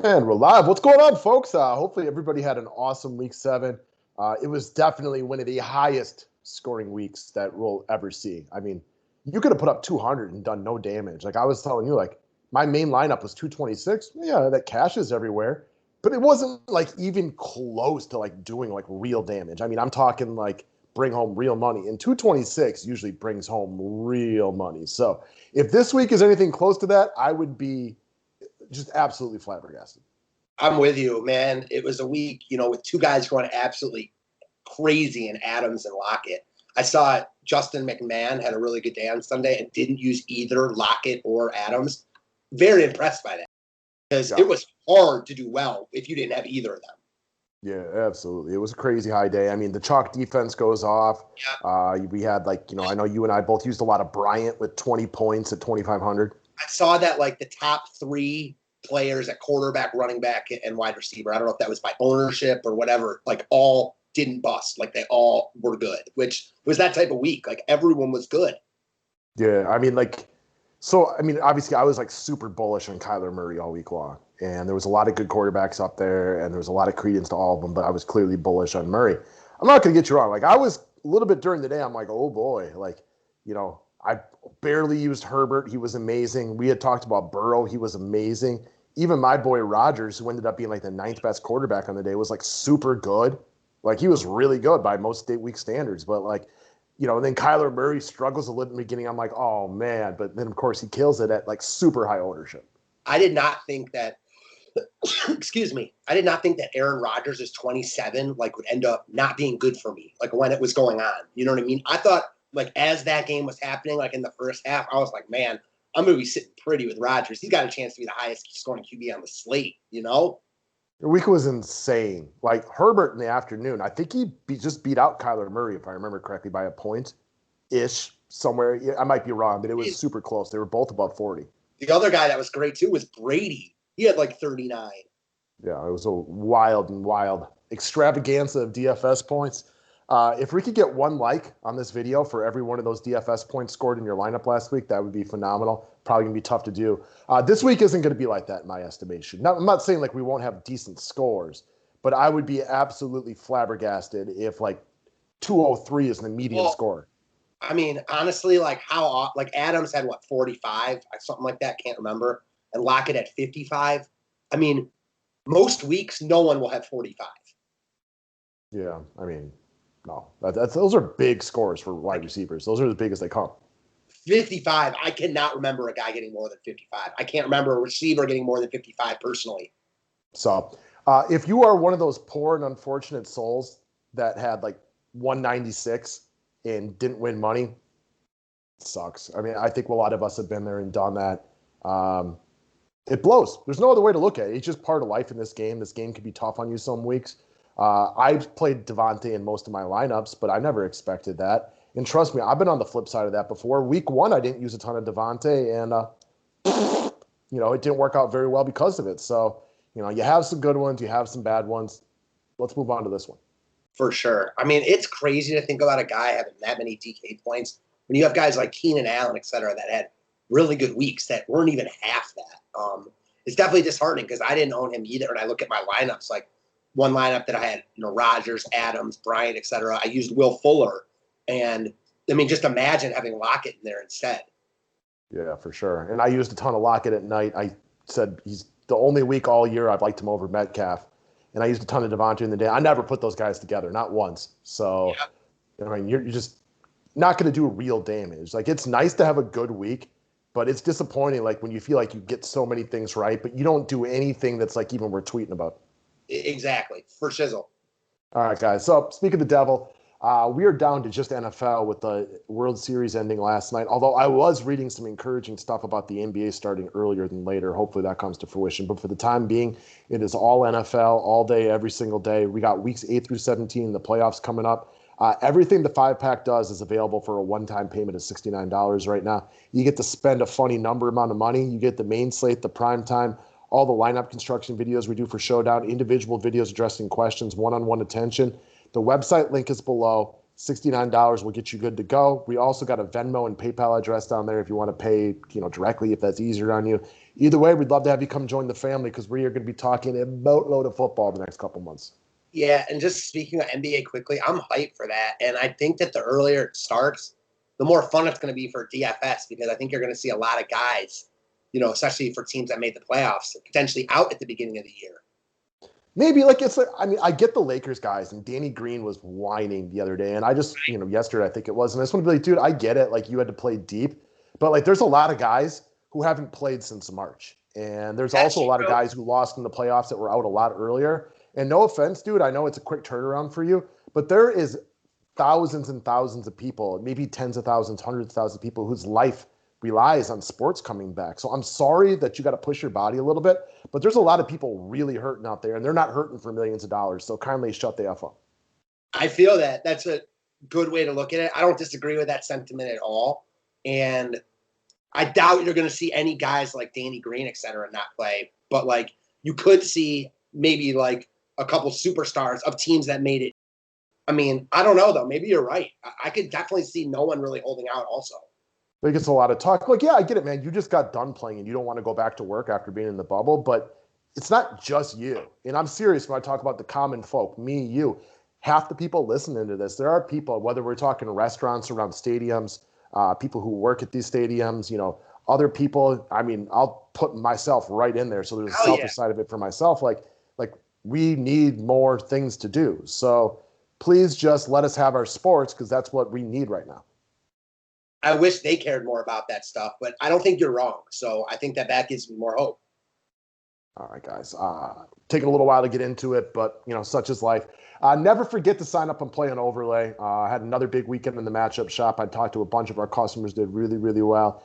And we're live. What's going on, folks? Hopefully, everybody had an awesome week 7. It was definitely one of the highest scoring weeks that we'll ever see. I mean, you could have put up 200 and done no damage. Like I was telling you, like my main lineup was 226. Yeah, that cash is everywhere, but it wasn't like even close to like doing like real damage. I mean, I'm talking like bring home real money, and 226 usually brings home real money. So if this week is anything close to that, I would be just absolutely flabbergasted. I'm with you, man. It was a week, with two guys going absolutely crazy in Adams and Lockett. I saw Justin McMahon had a really good day on Sunday and didn't use either Lockett or Adams. Very impressed by that because Yeah. it was hard to do well if you didn't have either of them. Yeah, absolutely. It was a crazy high day. I mean, the chalk defense goes off. Yeah. We had I know you and I both used a lot of Bryant with 20 points at 2,500. I saw that like the top three players at quarterback, running back, and wide receiver, I don't know if that was by ownership or whatever, like all didn't bust. Like they all were good, which was that type of week. Like everyone was good. Yeah, I mean, obviously I was like super bullish on Kyler Murray all week long. And there was a lot of good quarterbacks up there, and there was a lot of credence to all of them, but I was clearly bullish on Murray. I'm not going to get you wrong. Like, I was a little bit during the day, I'm like, oh boy. Like, I barely used Herbert. He was amazing. We had talked about Burrow. He was amazing. Even my boy Rodgers, who ended up being like the ninth best quarterback on the day, was like super good. Like, he was really good by most week standards. But like, and then Kyler Murray struggles a little in the beginning. I'm like, oh man. But then, of course, he kills it at like super high ownership. I did not think that excuse me, I did not think that Aaron Rodgers is 27 like would end up not being good for me like when it was going on. You know what I mean? I thought like as that game was happening, like in the first half, I was like, man, I'm gonna be sitting pretty with Rodgers. He's got a chance to be the highest scoring QB on the slate. The week was insane. Like Herbert in the afternoon, I think he just beat out Kyler Murray, if I remember correctly, by a point ish somewhere. Yeah, I might be wrong, but it was super close. They were both above 40. The other guy that was great too was Brady. He had like 39. Yeah, it was a wild extravaganza of DFS points. If we could get one like on this video for every one of those DFS points scored in your lineup last week, that would be phenomenal. Probably going to be tough to do. This week isn't going to be like that in my estimation. Now, I'm not saying like we won't have decent scores, but I would be absolutely flabbergasted if like 203 is the median score. I mean, honestly, like Adams had what 45, something like that, can't remember, and Lockett at 55. I mean, most weeks no one will have 45. Yeah, I mean, no, those are big scores for wide receivers. Those are as big as they come. 55. I cannot remember a guy getting more than 55. I can't remember a receiver getting more than 55 personally. So, if you are one of those poor and unfortunate souls that had like 196 and didn't win money, it sucks. I mean, I think a lot of us have been there and done that. It blows. There's no other way to look at it. It's just part of life in this game. This game can be tough on you some weeks. I've played Devontae in most of my lineups, but I never expected that. And trust me, I've been on the flip side of that before. Week 1, I didn't use a ton of Devontae, and it didn't work out very well because of it. So, you have some good ones, you have some bad ones. Let's move on to this one. For sure. I mean, it's crazy to think about a guy having that many DK points when you have guys like Keenan Allen, et cetera, that had really good weeks that weren't even half that. It's definitely disheartening because I didn't own him either. And I look at my lineups, like one lineup that I had, Rodgers, Adams, Bryant, et cetera. I used Will Fuller. And I mean, just imagine having Lockett in there instead. Yeah, for sure. And I used a ton of Lockett at night. I said he's the only week all year I've liked him over Metcalf. And I used a ton of Devontae in the day. I never put those guys together, not once. So, yeah. I mean, you're just not going to do real damage. Like, it's nice to have a good week, but it's disappointing, like, when you feel like you get so many things right, but you don't do anything that's, like, even worth tweeting about. Exactly. For shizzle. All right, guys. So, speaking of the devil, we are down to just NFL with the World Series ending last night, although I was reading some encouraging stuff about the NBA starting earlier than later. Hopefully that comes to fruition. But for the time being, it is all NFL, all day, every single day. We got weeks 8 through 17, the playoffs coming up. Everything the 5-pack does is available for a one-time payment of $69 right now. You get to spend a funny number amount of money. You get the main slate, the prime time, all the lineup construction videos we do for Showdown, individual videos addressing questions, one-on-one attention. The website link is below. $69 will get you good to go. We also got a Venmo and PayPal address down there if you want to pay, directly if that's easier on you. Either way, we'd love to have you come join the family because we are going to be talking a boatload of football the next couple months. Yeah, and just speaking of NBA quickly, I'm hyped for that. And I think that the earlier it starts, the more fun it's going to be for DFS because I think you're going to see a lot of guys, especially for teams that made the playoffs, potentially out at the beginning of the year. Maybe I get the Lakers guys, and Danny Green was whining the other day, and I just, yesterday I think it was, and I just want to be like, dude, I get it, like you had to play deep, but like there's a lot of guys who haven't played since March, and there's also a lot of guys who lost in the playoffs that were out a lot earlier. And no offense, dude, I know it's a quick turnaround for you, but there is thousands and thousands of people, maybe tens of thousands, hundreds of thousands of people whose life relies on sports coming back. So I'm sorry that you got to push your body a little bit, but there's a lot of people really hurting out there, and they're not hurting for millions of dollars. So kindly shut the F up. I feel that. That's a good way to look at it. I don't disagree with that sentiment at all. And I doubt you're going to see any guys like Danny Green, et cetera, not play. But, like, you could see maybe, like, a couple superstars of teams that made it. I mean, I don't know, though. Maybe you're right. I could definitely see no one really holding out also. It gets a lot of talk. Like, yeah, I get it, man. You just got done playing and you don't want to go back to work after being in the bubble, but it's not just you. And I'm serious when I talk about the common folk, me, you. Half the people listening to this, there are people, whether we're talking restaurants around stadiums, people who work at these stadiums, other people. I mean, I'll put myself right in there. So there's a selfish side of it for myself. Like we need more things to do. So please just let us have our sports because that's what we need right now. I wish they cared more about that stuff, but I don't think you're wrong. So I think that gives me more hope. All right, guys. Taking a little while to get into it, but, such is life. Never forget to sign up and play an overlay. I had another big weekend in the matchup shop. I talked to a bunch of our customers, did really, really well.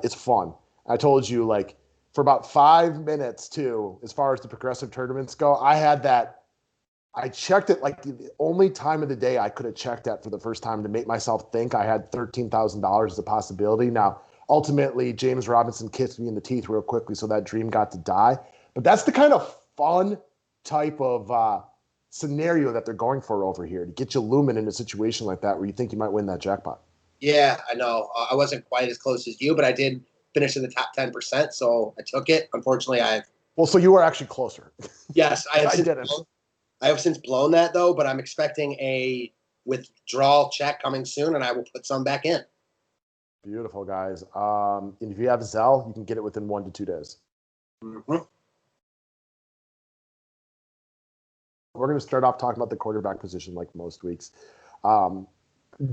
It's fun. I told you, like, for about 5 minutes, too, as far as the progressive tournaments go, I checked it like the only time of the day I could have checked at for the first time to make myself think I had $13,000 as a possibility. Now, ultimately, James Robinson kissed me in the teeth real quickly, so that dream got to die. But that's the kind of fun type of scenario that they're going for over here to get you lumen in a situation like that where you think you might win that jackpot. Yeah, I know. I wasn't quite as close as you, but I did finish in the top 10%, so I took it. Unfortunately, so you were actually closer. Yes, I didn't. I have since blown that, though, but I'm expecting a withdrawal check coming soon, and I will put some back in. Beautiful, guys. And if you have Zelle, you can get it within 1 to 2 days. Mm-hmm. We're going to start off talking about the quarterback position like most weeks.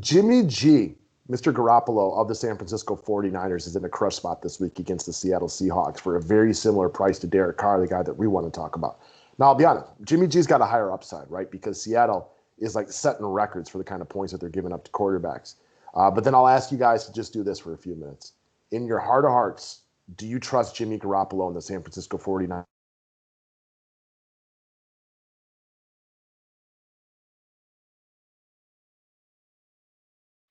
Jimmy G, Mr. Garoppolo of the San Francisco 49ers, is in a crush spot this week against the Seattle Seahawks for a very similar price to Derek Carr, the guy that we want to talk about. Now, I'll be honest, Jimmy G's got a higher upside, right? Because Seattle is like setting records for the kind of points that they're giving up to quarterbacks. But then I'll ask you guys to just do this for a few minutes. In your heart of hearts, do you trust Jimmy Garoppolo and the San Francisco 49ers?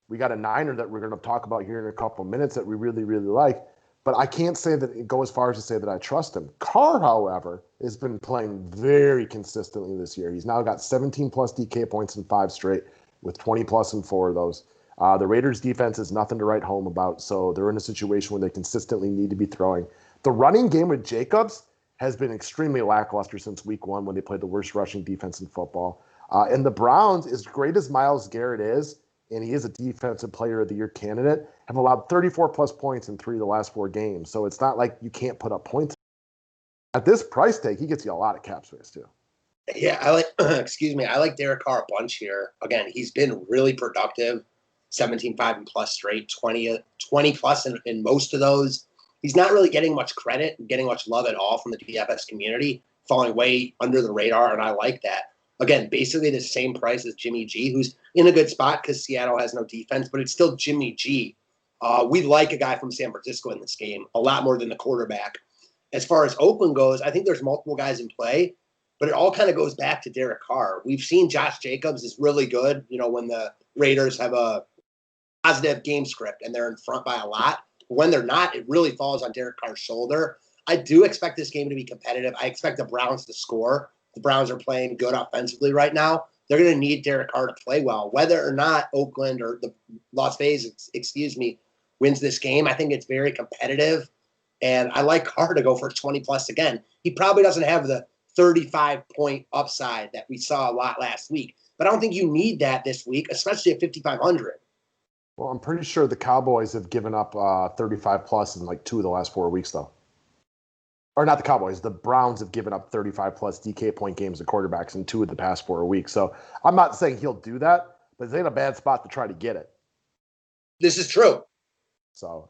We got a Niner that we're going to talk about here in a couple of minutes that we really, really like. But I can't say that it go as far as to say that I trust him. Carr, however, has been playing very consistently this year. He's now got 17-plus DK points in 5 straight with 20-plus in 4 of those. The Raiders' defense is nothing to write home about, so they're in a situation where they consistently need to be throwing. The running game with Jacobs has been extremely lackluster since week 1 when they played the worst rushing defense in football. And the Browns, as great as Myles Garrett is, and he is a defensive player of the year candidate, have allowed 34-plus points in 3 of the last 4 games. So it's not like you can't put up points. At this price tag, he gets you a lot of cap space, too. Yeah, I like Derek Carr a bunch here. Again, he's been really productive, 17-5 and plus straight, 20-plus in most of those. He's not really getting much credit, getting much love at all from the DFS community, falling way under the radar, and I like that. Again, basically the same price as Jimmy G, who's in a good spot because Seattle has no defense, but it's still Jimmy G. We like a guy from San Francisco in this game a lot more than the quarterback. As far as Oakland goes, I think there's multiple guys in play, but it all kind of goes back to Derek Carr. We've seen Josh Jacobs is really good, when the Raiders have a positive game script and they're in front by a lot. When they're not, it really falls on Derek Carr's shoulder. I do expect this game to be competitive. I expect the Browns to score. The Browns are playing good offensively right now. they're going to need Derek Carr to play well. Whether or not Oakland or the Las Vegas, wins this game, I think it's very competitive. And I like Carr to go for 20-plus again. He probably doesn't have the 35-point upside that we saw a lot last week. But I don't think you need that this week, especially at 5,500. Well, I'm pretty sure the Cowboys have given up 35-plus in like 2 of the last 4 weeks, though. Or not the Cowboys. The Browns have given up 35-plus DK point games to quarterbacks in 2 of the past 4 weeks. So I'm not saying he'll do that, but it's in a bad spot to try to get it. This is true. So,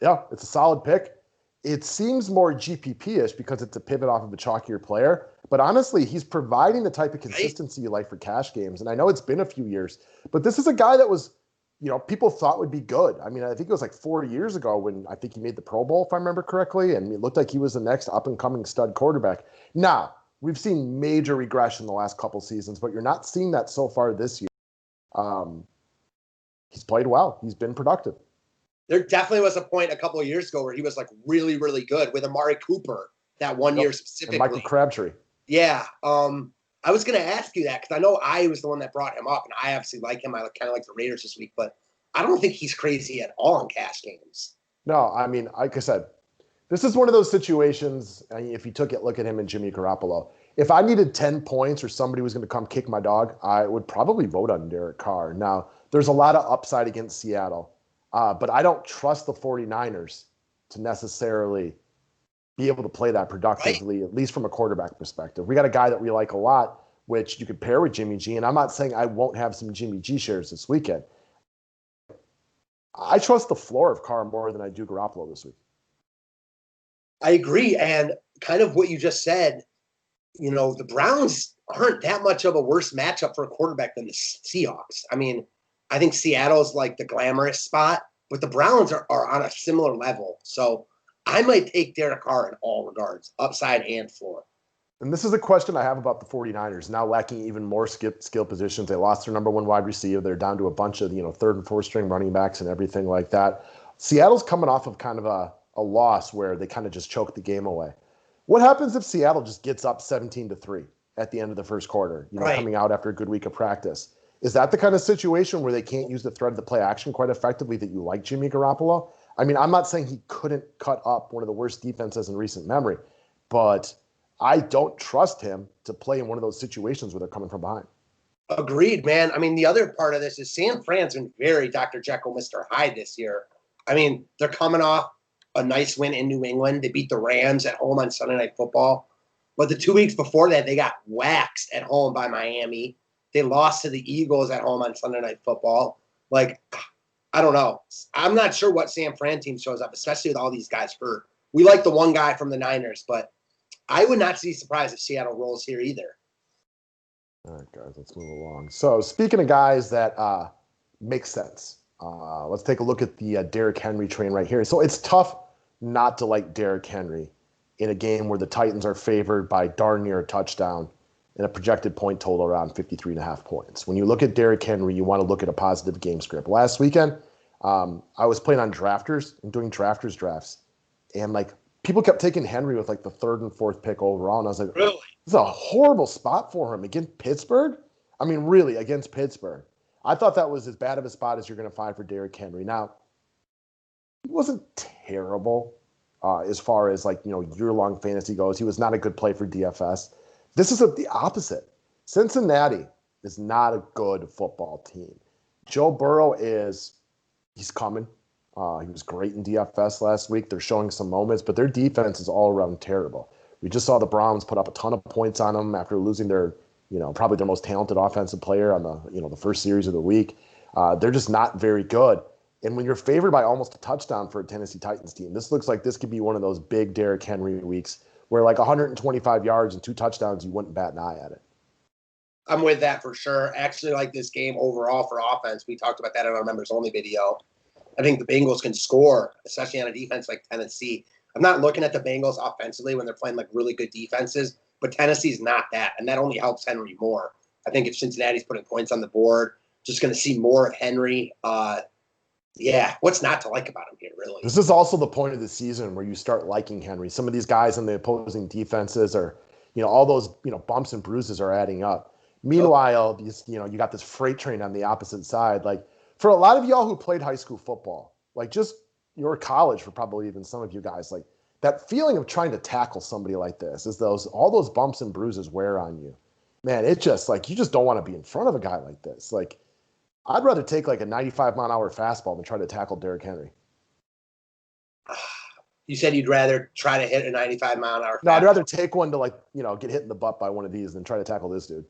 yeah, it's a solid pick. It seems more GPP-ish because it's a pivot off of a chalkier player. But honestly, he's providing the type of consistency you like for cash games. And I know it's been a few years, but this is a guy that was, people thought would be good. I mean, I think it was like 4 years ago when I think he made the Pro Bowl, if I remember correctly. And it looked like he was the next up-and-coming stud quarterback. Now, we've seen major regression the last couple seasons, but you're not seeing that so far this year. He's played well. He's been productive. There definitely was a point a couple of years ago where he was like really, really good with Amari Cooper that one year specifically. And Michael Crabtree. Yeah. I was going to ask you that because I know I was the one that brought him up, and I obviously like him. I kind of like the Raiders this week, but I don't think he's crazy at all in cash games. No, I mean, like I said, this is one of those situations, if you look at him and Jimmy Garoppolo, if I needed 10 points or somebody was going to come kick my dog, I would probably vote on Derek Carr. Now, there's a lot of upside against Seattle. But I don't trust the 49ers to necessarily be able to play that productively, at least from a quarterback perspective. We got a guy that we like a lot, which you could pair with Jimmy G, and I'm not saying I won't have some Jimmy G shares this weekend. I trust the floor of Carr more than I do Garoppolo this week. I agree, and kind of what you just said, the Browns aren't that much of a worse matchup for a quarterback than the Seahawks. I mean, I think Seattle's like the glamorous spot, but the Browns are on a similar level. So I might take Derek Carr in all regards, upside and floor. And this is a question I have about the 49ers, now lacking even more skill positions. They lost their number one wide receiver. They're down to a bunch of, third and fourth string running backs and everything like that. Seattle's coming off of kind of a loss where they kind of just choked the game away. What happens if Seattle just gets up 17-3 at the end of the first quarter, coming out after a good week of practice? Is that the kind of situation where they can't use the thread of the play action quite effectively that you like Jimmy Garoppolo? I mean, I'm not saying he couldn't cut up one of the worst defenses in recent memory, but I don't trust him to play in one of those situations where they're coming from behind. Agreed, man. I mean, the other part of this is San Fran's been very Dr. Jekyll, Mr. Hyde this year. I mean, they're coming off a nice win in New England. They beat the Rams at home on Sunday Night Football. But the 2 weeks before that, they got waxed at home by Miami. They lost to the Eagles at home on Sunday Night Football. Like, I don't know. I'm not sure what San Fran team shows up, especially with all these guys hurt. We like the one guy from the Niners, but I would not be surprised if Seattle rolls here either. All right, guys, let's move along. So speaking of guys that make sense, let's take a look at the Derrick Henry train right here. So it's tough not to like Derrick Henry in a game where the Titans are favored by darn near a touchdown and a projected point total around 53.5 points. When you look at Derrick Henry, you want to look at a positive game script. Last weekend, I was playing on drafters and doing drafters drafts, and people kept taking Henry with the 3rd and 4th pick overall, and I was like, really? This is a horrible spot for him against Pittsburgh. I mean, really, against Pittsburgh. I thought that was as bad of a spot as you're going to find for Derrick Henry. Now, he wasn't terrible as far as year-long fantasy goes. He was not a good play for DFS. This is the opposite. Cincinnati is not a good football team. Joe Burrow he's coming. He was great in DFS last week. They're showing some moments, but their defense is all around terrible. We just saw the Browns put up a ton of points on them after losing their, probably their most talented offensive player on the first series of the week. They're just not very good. And when you're favored by almost a touchdown for a Tennessee Titans team, this looks like this could be one of those big Derrick Henry weeks where 125 yards and 2 touchdowns, you wouldn't bat an eye at it. I'm with that for sure. Actually, like this game overall for offense, we talked about that in our members only video. I think the Bengals can score, especially on a defense like Tennessee. I'm not looking at the Bengals offensively when they're playing really good defenses, but Tennessee's not that, and that only helps Henry more. I think if Cincinnati's putting points on the board, just going to see more of Henry. Yeah, what's not to like about him here, really? This is also the point of the season where you start liking Henry. Some of these guys in the opposing defenses are, all those, bumps and bruises are adding up. Meanwhile, you got this freight train on the opposite side. Like for a lot of y'all who played high school football, like just your college for probably even some of you guys, like that feeling of trying to tackle somebody like this is all those bumps and bruises wear on you. Man, it just like you just don't want to be in front of a guy like this. Like I'd rather take like a 95-mile-an-hour fastball than try to tackle Derrick Henry. You said you'd rather try to hit a 95-mile-an-hour fastball. No, I'd rather take one to like, get hit in the butt by one of these than try to tackle this dude.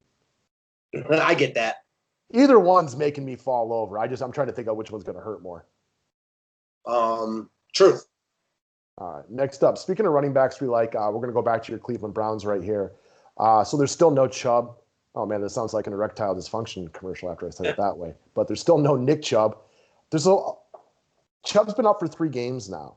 I get that. Either one's making me fall over. I'm trying to think of which one's going to hurt more. Truth. All right. Next up, speaking of running backs we like, we're going to go back to your Cleveland Browns right here. So there's still no Chubb. Oh, man, this sounds like an erectile dysfunction commercial after I said it that way. But there's still no Nick Chubb. Chubb's been up for 3 games now.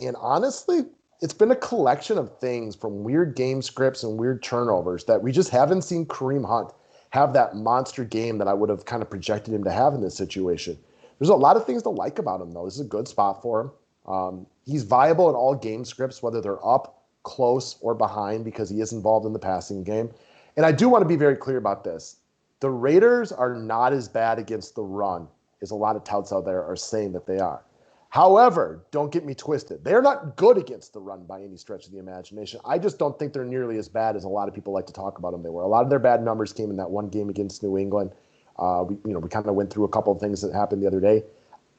And honestly, it's been a collection of things from weird game scripts and weird turnovers that we just haven't seen Kareem Hunt have that monster game that I would have kind of projected him to have in this situation. There's a lot of things to like about him, though. This is a good spot for him. He's viable in all game scripts, whether they're up, close, or behind, because he is involved in the passing game. And I do want to be very clear about this. The Raiders are not as bad against the run as a lot of touts out there are saying that they are. However, don't get me twisted. They're not good against the run by any stretch of the imagination. I just don't think they're nearly as bad as a lot of people like to talk about them. They were. A lot of their bad numbers came in that one game against New England. We kind of went through a couple of things that happened the other day.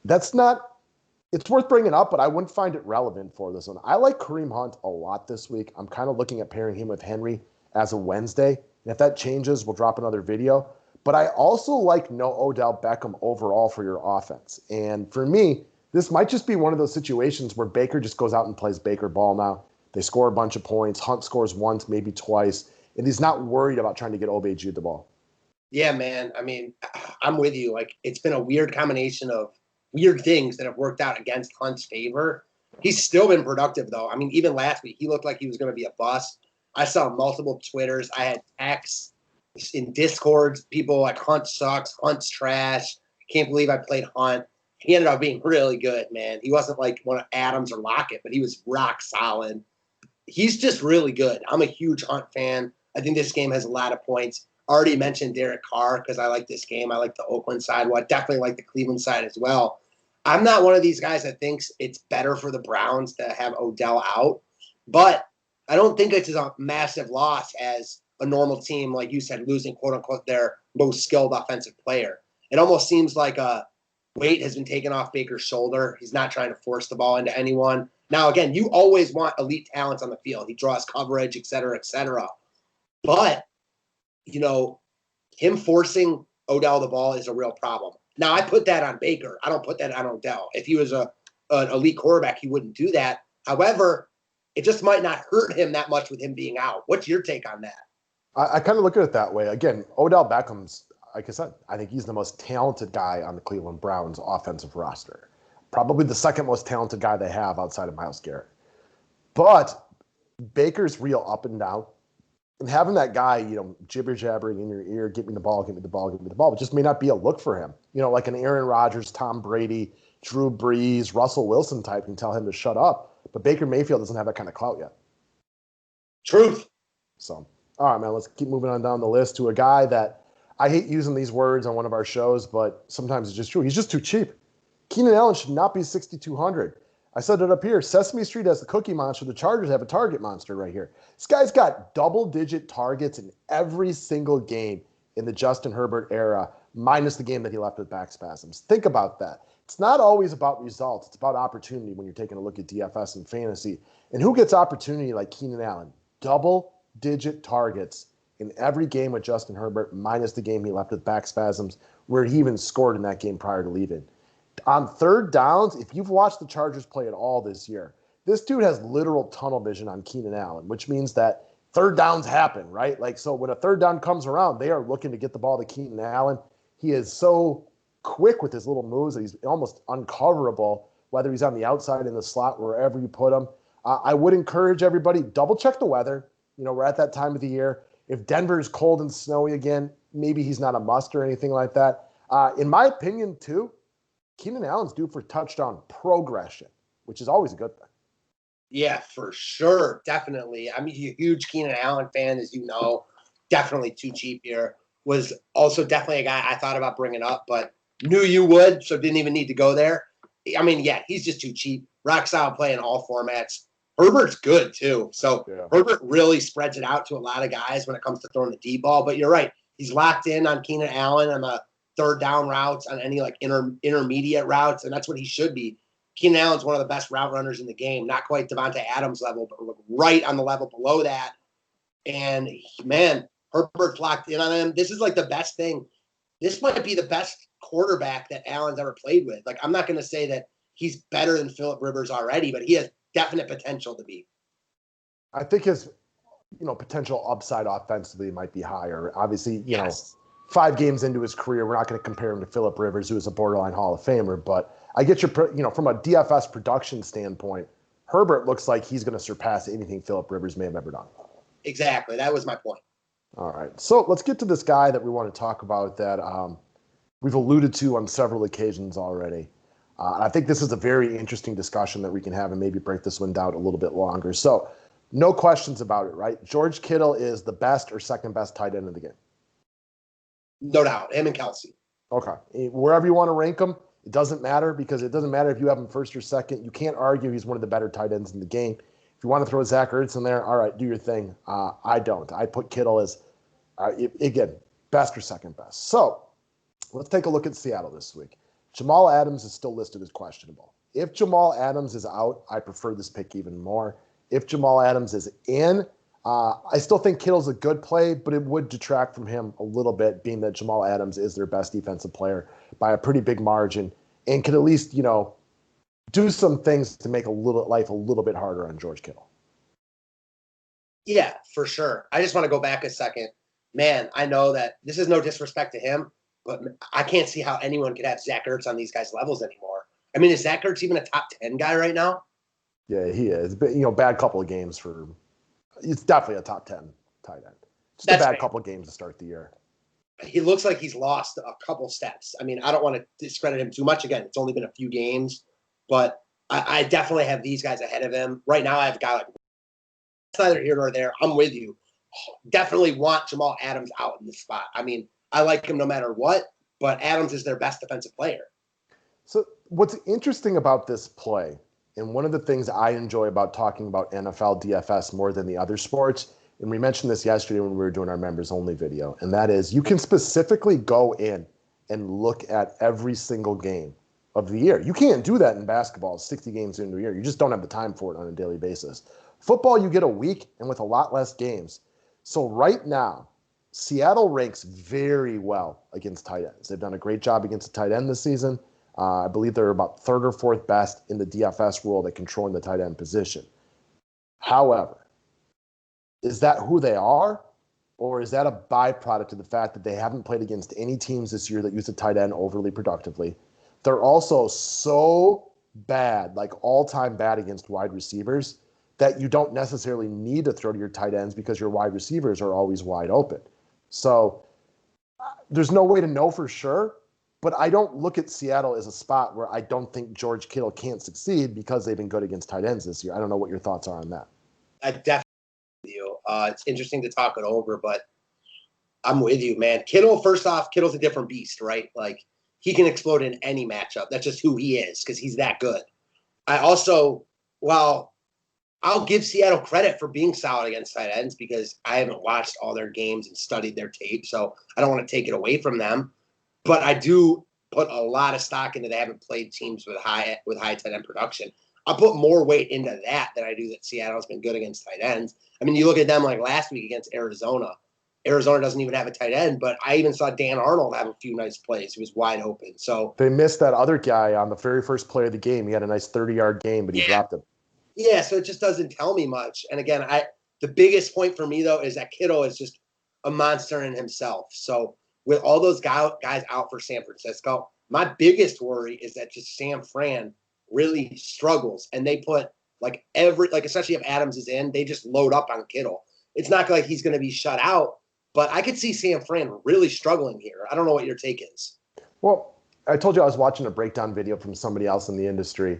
It's worth bringing up, but I wouldn't find it relevant for this one. I like Kareem Hunt a lot this week. I'm kind of looking at pairing him with Henry as a Wednesday. And if that changes, we'll drop another video. But I also like no Odell Beckham overall for your offense. And for me, this might just be one of those situations where Baker just goes out and plays Baker ball now. They score a bunch of points. Hunt scores once, maybe twice. And he's not worried about trying to get OBJ the ball. Yeah, man. I mean, I'm with you. Like, it's been a weird combination of weird things that have worked out against Hunt's favor. He's still been productive, though. I mean, even last week, he looked like he was going to be a bust. I saw multiple Twitters. I had texts in Discords. People like, Hunt sucks. Hunt's trash. Can't believe I played Hunt. He ended up being really good, man. He wasn't like one of Adams or Lockett, but he was rock solid. He's just really good. I'm a huge Hunt fan. I think this game has a lot of points. Already mentioned Derek Carr because I like this game. I like the Oakland side. Well, I definitely like the Cleveland side as well. I'm not one of these guys that thinks it's better for the Browns to have Odell out, but I don't think it's a massive loss as a normal team, like you said, losing, quote-unquote, their most skilled offensive player. It almost seems like a weight has been taken off Baker's shoulder. He's not trying to force the ball into anyone. Now, again, you always want elite talents on the field. He draws coverage, et cetera, et cetera. But, him forcing Odell the ball is a real problem. Now, I put that on Baker. I don't put that on Odell. If he was an elite quarterback, he wouldn't do that. However, it just might not hurt him that much with him being out. What's your take on that? I kind of look at it that way. Again, Odell Beckham's, like I said, I think he's the most talented guy on the Cleveland Browns offensive roster. Probably the second most talented guy they have outside of Myles Garrett. But Baker's real up and down. And having that guy, jibber-jabbering in your ear, get me the ball, it just may not be a look for him. Like an Aaron Rodgers, Tom Brady, Drew Brees, Russell Wilson type can tell him to shut up. But Baker Mayfield doesn't have that kind of clout yet. Truth. So, all right, man, let's keep moving on down the list to a guy that I hate using these words on one of our shows, but sometimes it's just true. He's just too cheap. Keenan Allen should not be 6,200. I said it up here. Sesame Street has the Cookie Monster. The Chargers have a Target Monster right here. This guy's got double-digit targets in every single game in the Justin Herbert era, minus the game that he left with back spasms. Think about that. It's not always about results. It's about opportunity when you're taking a look at DFS and fantasy. And who gets opportunity like Keenan Allen? Double-digit targets in every game with Justin Herbert, minus the game he left with back spasms, where he even scored in that game prior to leaving. On third downs, if you've watched the Chargers play at all this year, this dude has literal tunnel vision on Keenan Allen, which means that third downs happen, right? So when a third down comes around, they are looking to get the ball to Keenan Allen. He is so quick with his little moves that he's almost uncoverable, whether he's on the outside, in the slot, wherever you put him. I would encourage everybody, double check the weather. We're at that time of the year. If Denver's cold and snowy again, maybe he's not a must or anything like that. In my opinion, too, Keenan Allen's due for touchdown progression, which is always a good thing. Yeah, for sure. Definitely. I'm a huge Keenan Allen fan, as you know. Definitely too cheap here. was also definitely a guy I thought about bringing up, but knew you would, so didn't even need to go there. I mean, yeah, he's just too cheap. Rock solid play in all formats. Herbert's good, too. So Herbert really spreads it out to a lot of guys when it comes to throwing the deep ball. But you're right. He's locked in on Keenan Allen on the third down routes, on any like intermediate routes, and that's what he should be. Keenan Allen's one of the best route runners in the game. Not quite Devontae Adams level, but right on the level below that. And, man, Herbert's locked in on him. This is like the best thing. This might be the best quarterback that Allen's ever played with. Like, I'm not going to say that he's better than Phillip Rivers already, but he has definite potential to be. I think his, potential upside offensively might be higher. Obviously, you know, 5 games into his career, we're not going to compare him to Phillip Rivers, who is a borderline Hall of Famer. But I get your, from a DFS production standpoint, Herbert looks like he's going to surpass anything Phillip Rivers may have ever done. Exactly. That was my point. All right. So let's get to this guy that we want to talk about that we've alluded to on several occasions already. I think this is a very interesting discussion that we can have and maybe break this one down a little bit longer. So no questions about it, right? George Kittle is the best or second best tight end in the game. No doubt. Him and Kelsey. Okay. Wherever you want to rank him, it doesn't matter, because it doesn't matter if you have him first or second. You can't argue he's one of the better tight ends in the game. If you want to throw Zach Ertz in there, all right, do your thing. I don't. I put Kittle as, again, best or second best. So let's take a look at Seattle this week. Jamal Adams is still listed as questionable. If Jamal Adams is out, I prefer this pick even more. If Jamal Adams is in, I still think Kittle's a good play, but it would detract from him a little bit, being that Jamal Adams is their best defensive player by a pretty big margin and could at least, do some things to make life a little bit harder on George Kittle. Yeah, for sure. I just want to go back a second. Man, I know that this is no disrespect to him, but I can't see how anyone could have Zach Ertz on these guys' levels anymore. I mean, is Zach Ertz even a top 10 guy right now? Yeah, he is. But, bad couple of games for – it's definitely a top 10 tight end. Just a bad couple of games to start the year. He looks like he's lost a couple steps. I mean, I don't want to discredit him too much. Again, it's only been a few games. But I definitely have these guys ahead of him. Right now, I have a guy like – it's neither here nor there. I'm with you. Definitely want Jamal Adams out in this spot. I mean, I like him no matter what, but Adams is their best defensive player. So what's interesting about this play, and one of the things I enjoy about talking about NFL DFS more than the other sports, and we mentioned this yesterday when we were doing our members-only video, and that is you can specifically go in and look at every single game of the year. You can't do that in basketball 60 games into a year. You just don't have the time for it on a daily basis. Football, you get a week and with a lot less games. So right now, Seattle ranks very well against tight ends. They've done a great job against the tight end this season. I believe they're about third or fourth best in the DFS world at controlling the tight end position. However, is that who they are? Or is that a byproduct of the fact that they haven't played against any teams this year that use a tight end overly productively? They're also so bad, like all-time bad against wide receivers, that you don't necessarily need to throw to your tight ends because your wide receivers are always wide open. So there's no way to know for sure, but I don't look at Seattle as a spot where I don't think George Kittle can't succeed because they've been good against tight ends this year. I don't know what your thoughts are on that. I definitely with you. It's interesting to talk it over, but I'm with you, man. Kittle, first off, Kittle's a different beast, right? Like, he can explode in any matchup. That's just who he is because he's that good. I also, I'll give Seattle credit for being solid against tight ends because I haven't watched all their games and studied their tape, so I don't want to take it away from them. But I do put a lot of stock into they haven't played teams with high tight end production. I put more weight into that than I do that Seattle's been good against tight ends. I mean, you look at them like last week against Arizona. Arizona doesn't even have a tight end, but I even saw Dan Arnold have a few nice plays. He was wide open. So they missed that other guy on the very first play of the game. He had a nice 30-yard game, but he dropped him. Yeah, so it just doesn't tell me much. And again, the biggest point for me, though, is that Kittle is just a monster in himself. So with all those guys out for San Francisco, my biggest worry is that just San Fran really struggles. And they put especially if Adams is in, they just load up on Kittle. It's not like he's going to be shut out, but I could see San Fran really struggling here. I don't know what your take is. Well, I told you I was watching a breakdown video from somebody else in the industry,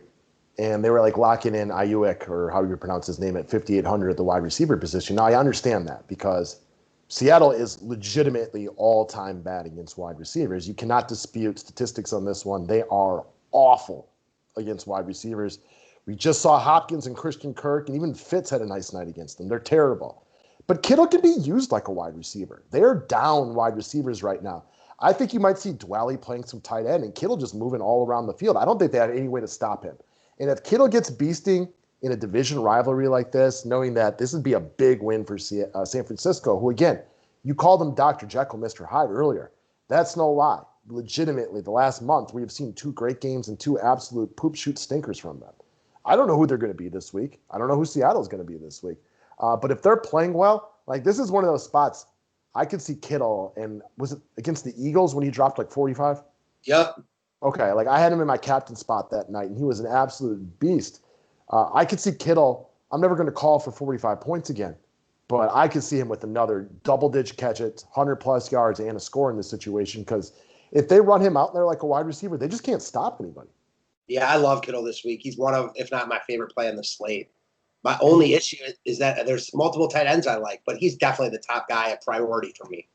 and they were like locking in Ayuk, or how you pronounce his name, at 5,800 at the wide receiver position. Now, I understand that because Seattle is legitimately all-time bad against wide receivers. You cannot dispute statistics on this one. They are awful against wide receivers. We just saw Hopkins and Christian Kirk, and even Fitz had a nice night against them. They're terrible. But Kittle can be used like a wide receiver. They're down wide receivers right now. I think you might see Dwelly playing some tight end and Kittle just moving all around the field. I don't think they have any way to stop him. And if Kittle gets beasting in a division rivalry like this, knowing that this would be a big win for San Francisco, who, again, you called them Dr. Jekyll, Mr. Hyde earlier. That's no lie. Legitimately, the last month, we have seen 2 great games and 2 absolute poop shoot stinkers from them. I don't know who they're going to be this week. I don't know who Seattle's going to be this week. But if they're playing well, like this is one of those spots I could see Kittle, and was it against the Eagles when he dropped like 45? Yep. Okay, like I had him in my captain spot that night, and he was an absolute beast. I could see Kittle. I'm never going to call for 45 points again, but I could see him with another double-digit catches, 100-plus yards, and a score in this situation because if they run him out there like a wide receiver, they just can't stop anybody. Yeah, I love Kittle this week. He's one of, if not my favorite play on the slate. My only issue is that there's multiple tight ends I like, but he's definitely the top guy, a priority for me.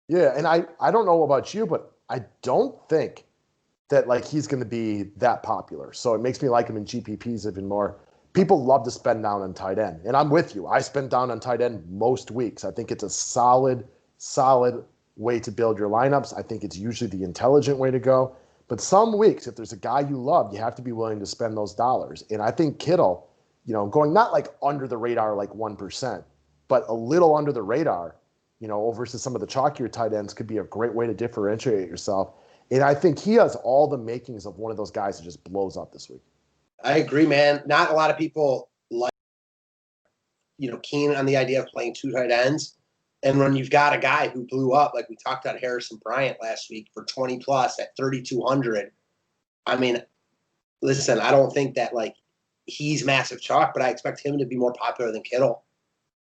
Yeah, and I don't know about you, but I don't think that like he's going to be that popular. So it makes me like him in GPPs even more. People love to spend down on tight end, and I'm with you. I spend down on tight end most weeks. I think it's a solid way to build your lineups. I think it's usually the intelligent way to go. But some weeks, if there's a guy you love, you have to be willing to spend those dollars. And I think Kittle, going not like under the radar like 1%, but a little under the radar, versus some of the chalkier tight ends could be a great way to differentiate yourself. And I think he has all the makings of one of those guys that just blows up this week. I agree, man. Not a lot of people like, keen on the idea of playing 2 tight ends. And when you've got a guy who blew up, like we talked about Harrison Bryant last week for 20 plus at 3,200. I mean, listen, I don't think that like he's massive chalk, but I expect him to be more popular than Kittle.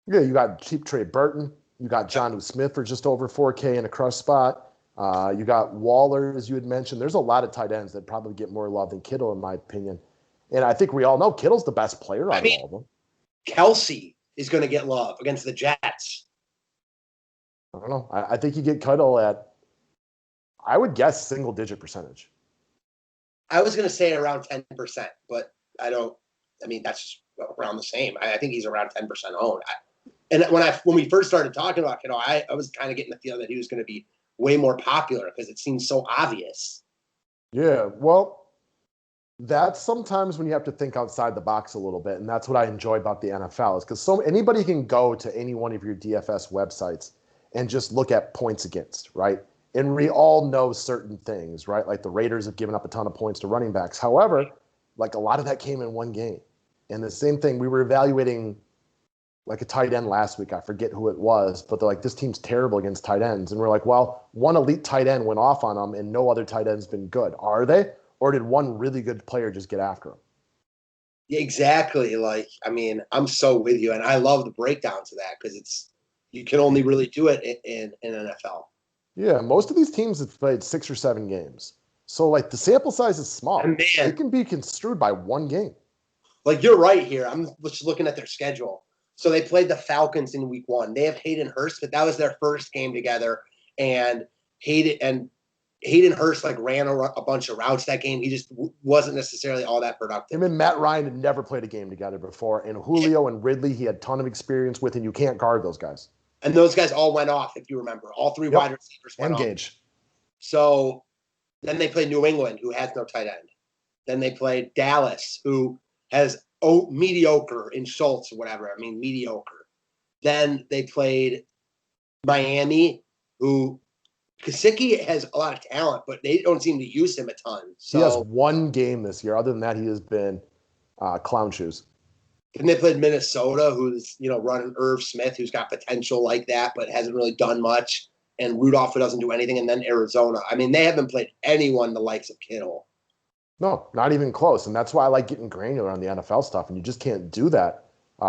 Yeah, you got cheap Trey Burton. You got Jonnu Smith for just over 4K in a crush spot. You got Waller, as you had mentioned. There's a lot of tight ends that probably get more love than Kittle, in my opinion. And I think we all know Kittle's the best player out of all of them. Kelsey is going to get love against the Jets. I don't know. I think you get Kittle at, I would guess, single-digit percentage. I was going to say around 10%, but that's around the same. I think he's around 10% owned. And when we first started talking about Kittle, I was kind of getting the feeling that he was going to be way more popular because it seems so obvious. Yeah, well, that's sometimes when you have to think outside the box a little bit, and that's what I enjoy about the NFL is because anybody can go to any one of your DFS websites and just look at points against, right? And we all know certain things, right? Like the Raiders have given up a ton of points to running backs. However, like a lot of that came in one game. And the same thing, we were evaluating like a tight end last week. I forget who it was, but they're like, this team's terrible against tight ends. And we're like, well, one elite tight end went off on them and no other tight end's been good. Are they? Or did one really good player just get after him? Yeah, exactly. Like, I mean, I'm so with you. And I love the breakdowns of that because you can only really do it in NFL. Yeah, most of these teams have played 6 or 7 games. So, like, the sample size is small. And man, it can be construed by one game. Like, you're right here. I'm just looking at their schedule. So they played the Falcons in week 1. They have Hayden Hurst, but that was their first game together. And Hayden Hurst, like, ran a bunch of routes that game. He just wasn't necessarily all that productive. Him and Matt Ryan had never played a game together before. And Julio and Ridley, he had a ton of experience with, and you can't guard those guys. And those guys all went off, if you remember. All 3 wide receivers went off. Engage. So then they played New England, who has no tight end. Then they played Dallas, who has mediocre in Schultz or whatever. I mean, mediocre. Then they played Miami, who Gesicki has a lot of talent, but they don't seem to use him a ton. So he has one game this year. Other than that, he has been clown shoes. And they played Minnesota, who's, running Irv Smith, who's got potential like that, but hasn't really done much. And Rudolph, who doesn't do anything. And then Arizona. I mean, they haven't played anyone the likes of Kittle. No, not even close. And that's why I like getting granular on the NFL stuff. And you just can't do that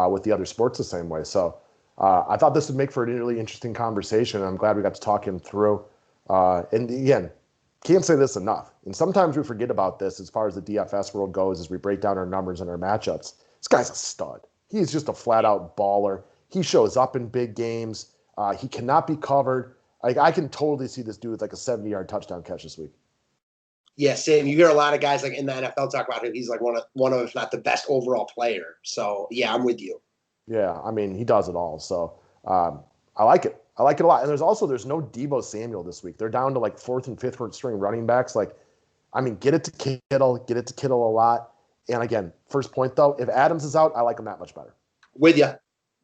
with the other sports the same way. So I thought this would make for a really interesting conversation. And I'm glad we got to talk him through. And again, can't say this enough. And sometimes we forget about this as far as the DFS world goes as we break down our numbers and our matchups. This guy's a stud. He's just a flat-out baller. He shows up in big games. He cannot be covered. Like, I can totally see this dude with like a 70-yard touchdown catch this week. Yeah, same. You hear a lot of guys like in the NFL talk about him. He's like one of, if not the best overall player. So yeah, I'm with you. Yeah, I mean, he does it all. So I like it. I like it a lot. And there's no Deebo Samuel this week. They're down to like fourth and fifth string running backs. Like, I mean, get it to Kittle a lot. And again, first point though, if Adams is out, I like him that much better. With you.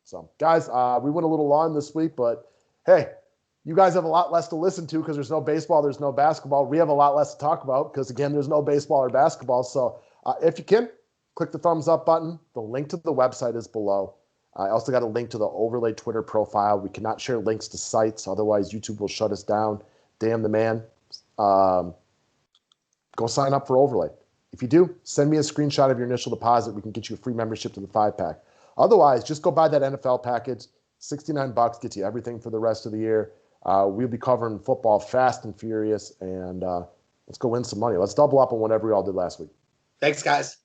So guys, we went a little long this week, but hey, you guys have a lot less to listen to because there's no baseball, there's no basketball. We have a lot less to talk about because, again, there's no baseball or basketball. So if you can, click the thumbs up button. The link to the website is below. I also got a link to the Overlay Twitter profile. We cannot share links to sites. Otherwise, YouTube will shut us down. Damn the man. Go sign up for Overlay. If you do, send me a screenshot of your initial deposit. We can get you a free membership to the 5-pack. Otherwise, just go buy that NFL package. $69 gets you everything for the rest of the year. We'll be covering football fast and furious, and let's go win some money. Let's double up on whatever we all did last week. Thanks, guys.